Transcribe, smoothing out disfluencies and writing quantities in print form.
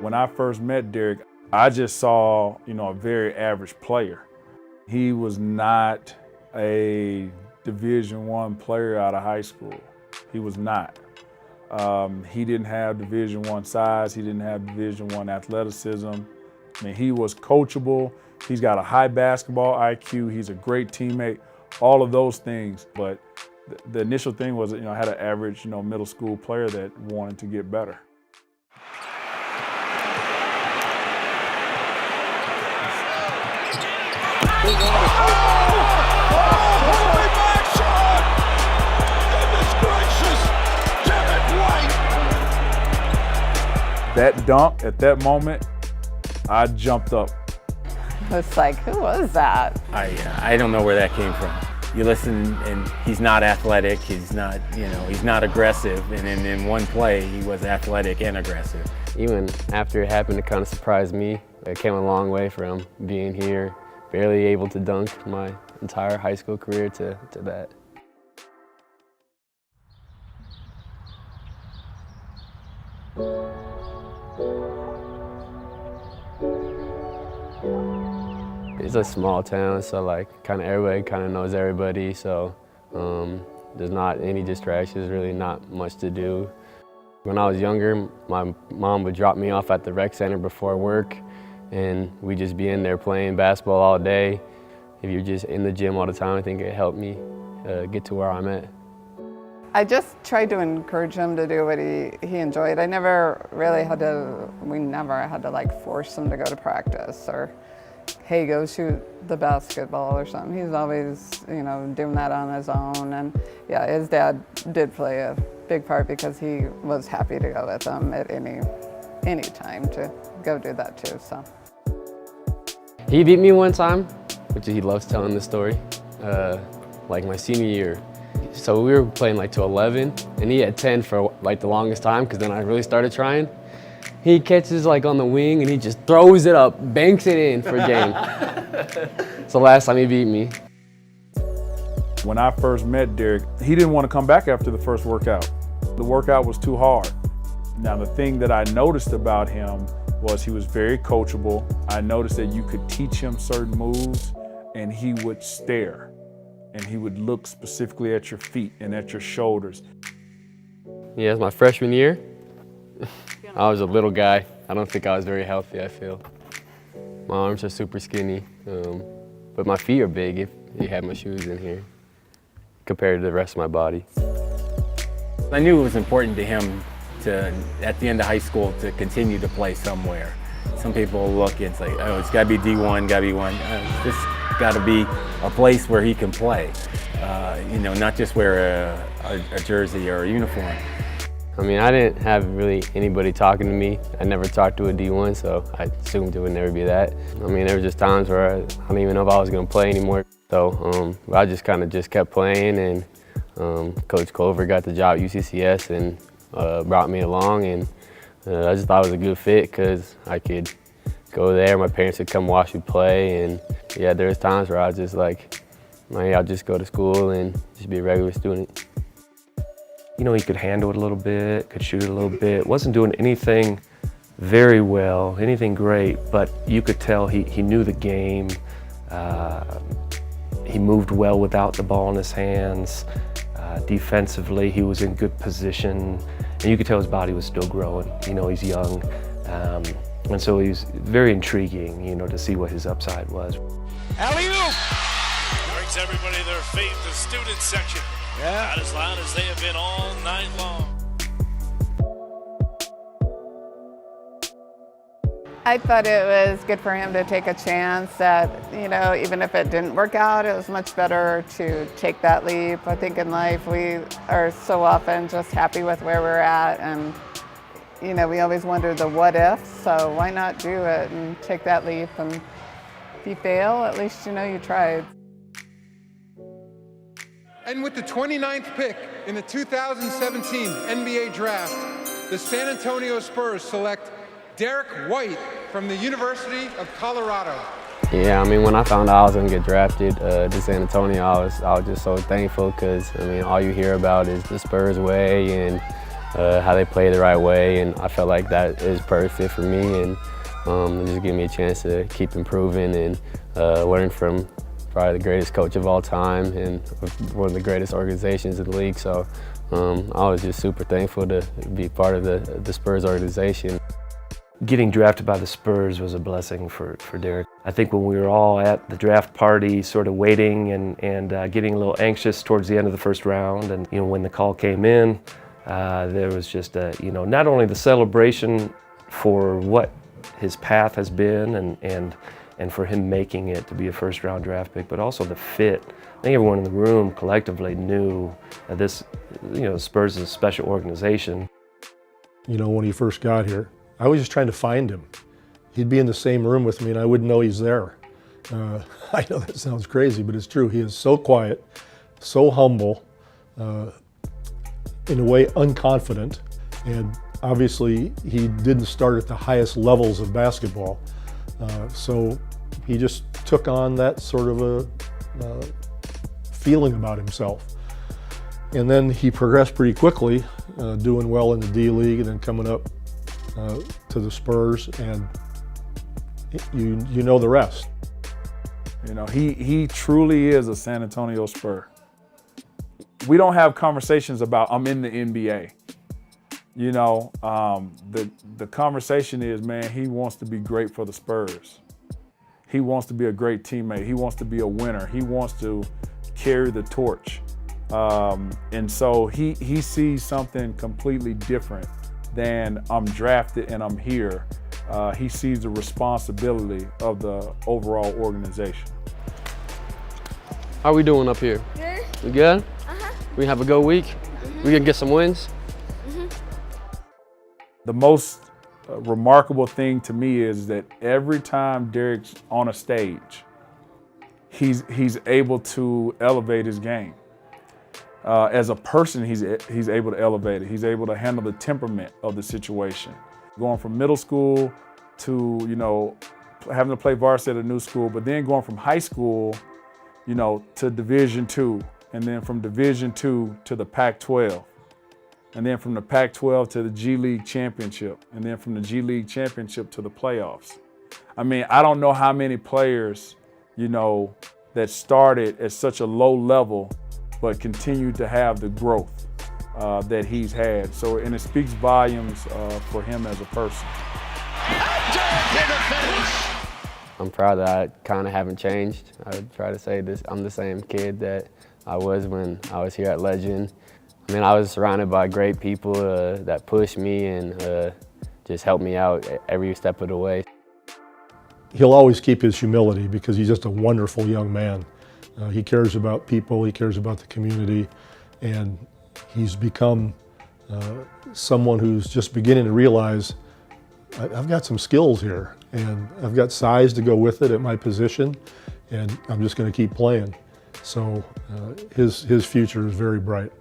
When I first met Derek, I just saw, a very average player. He was not a Division I player out of high school. He was not. He didn't have Division I size. He didn't have Division I athleticism. I mean, he was coachable. He's got a high basketball IQ. He's a great teammate, all of those things. But the initial thing was, I had an average, middle school player that wanted to get better. That dunk at that moment, I jumped up. It's like, who was that? I don't know where that came from. You listen, and he's not athletic. He's not, he's not aggressive. And in one play, he was athletic and aggressive. Even after it happened, it kind of surprised me. I came a long way from being here, barely able to dunk my entire high school career to that. It's a small town, so everybody kind of knows everybody, so there's not any distractions, really not much to do. When I was younger, my mom would drop me off at the rec center before work, and we'd just be in there playing basketball all day. If you're just in the gym all the time, I think it helped me get to where I'm at. I just tried to encourage him to do what he enjoyed. We never had to force him to go to practice or, hey, go shoot the basketball or something. He's always, doing that on his own. And yeah, his dad did play a big part because he was happy to go with him at any time to go do that too, so. He beat me one time, which he loves telling the story, my senior year. So we were playing to 11, and he had 10 for the longest time, because then I really started trying. He catches on the wing, and he just throws it up, banks it in for a game. It's the last time he beat me. When I first met Derek, he didn't want to come back after the first workout. The workout was too hard. Now, the thing that I noticed about him was he was very coachable. I noticed that you could teach him certain moves, and he would stare. And he would look specifically at your feet and at your shoulders. Yeah, it's my freshman year. I was a little guy. I don't think I was very healthy, I feel. My arms are super skinny, but my feet are big if you had my shoes in here, compared to the rest of my body. I knew it was important to him to, at the end of high school, to continue to play somewhere. Some people look and say, oh, it's got to be D1, got to be one. It's just got to be a place where he can play, not just wear a jersey or a uniform. I mean, I didn't have really anybody talking to me. I never talked to a D1, so I assumed it would never be that. I mean, there were just times where I don't even know if I was going to play anymore. So I just kind of kept playing, and Coach Clover got the job at UCCS and brought me along, and I just thought it was a good fit because I could go there, my parents would come watch me play, and yeah, there was times where I was just I'll just go to school and just be a regular student. He could handle it a little bit, could shoot it a little bit, wasn't doing anything very well, anything great, but you could tell he knew the game. He moved well without the ball in his hands. Defensively, he was in good position, and you could tell his body was still growing. He's young, and so he's very intriguing, to see what his upside was. Alley-oop! Brings everybody to their feet, the student section. Yeah. Not as loud as they have been all night long. I thought it was good for him to take a chance that, even if it didn't work out, it was much better to take that leap. I think in life we are so often just happy with where we're at, and we always wonder the what if, so why not do it and take that leap, and if you fail, at least you tried. And with the 29th pick in the 2017 NBA Draft, the San Antonio Spurs select Derek White from the University of Colorado. Yeah, I mean, when I found out I was going to get drafted to San Antonio, I was just so thankful because, I mean, all you hear about is the Spurs way, and how they play the right way, and I felt like that is perfect for me, and it just gave me a chance to keep improving and learn from probably the greatest coach of all time and one of the greatest organizations in the league. So I was just super thankful to be part of the Spurs organization. Getting drafted by the Spurs was a blessing for Derek. I think when we were all at the draft party sort of waiting and getting a little anxious towards the end of the first round, and when the call came in, there was just not only the celebration for what his path has been and for him making it to be a first-round draft pick, but also the fit. I think everyone in the room collectively knew that this, Spurs is a special organization. When he first got here, I was just trying to find him. He'd be in the same room with me and I wouldn't know he's there. I know that sounds crazy, but it's true. He is so quiet, so humble, in a way unconfident, and obviously he didn't start at the highest levels of basketball. So he just took on that sort of a feeling about himself. And then he progressed pretty quickly, doing well in the D League and then coming up to the Spurs, and you know the rest. He truly is a San Antonio Spur. We don't have conversations about I'm in the NBA. The conversation is, man, he wants to be great for the Spurs. He wants to be a great teammate. He wants to be a winner. He wants to carry the torch. And so he sees something completely different than I'm drafted and I'm here. He sees the responsibility of the overall organization. How we doing up here? Good. We good? Uh-huh. We have a good week? We can get some wins? The most remarkable thing to me is that every time Derek's on a stage, he's able to elevate his game. As a person, he's able to elevate it. He's able to handle the temperament of the situation. Going from middle school to, having to play varsity at a new school, but then going from high school, to Division II, and then from Division II to the Pac-12, and then from the Pac-12 to the G League Championship, and then from the G League Championship to the playoffs. I mean, I don't know how many players, that started at such a low level but continued to have the growth that he's had. And it speaks volumes for him as a person. I'm proud that I kind of haven't changed. I would try to say this, I'm the same kid that I was when I was here at Legend. I was surrounded by great people that pushed me and just helped me out every step of the way. He'll always keep his humility because he's just a wonderful young man. He cares about people, he cares about the community, and he's become someone who's just beginning to realize, I've got some skills here, and I've got size to go with it at my position, and I'm just going to keep playing. So his future is very bright.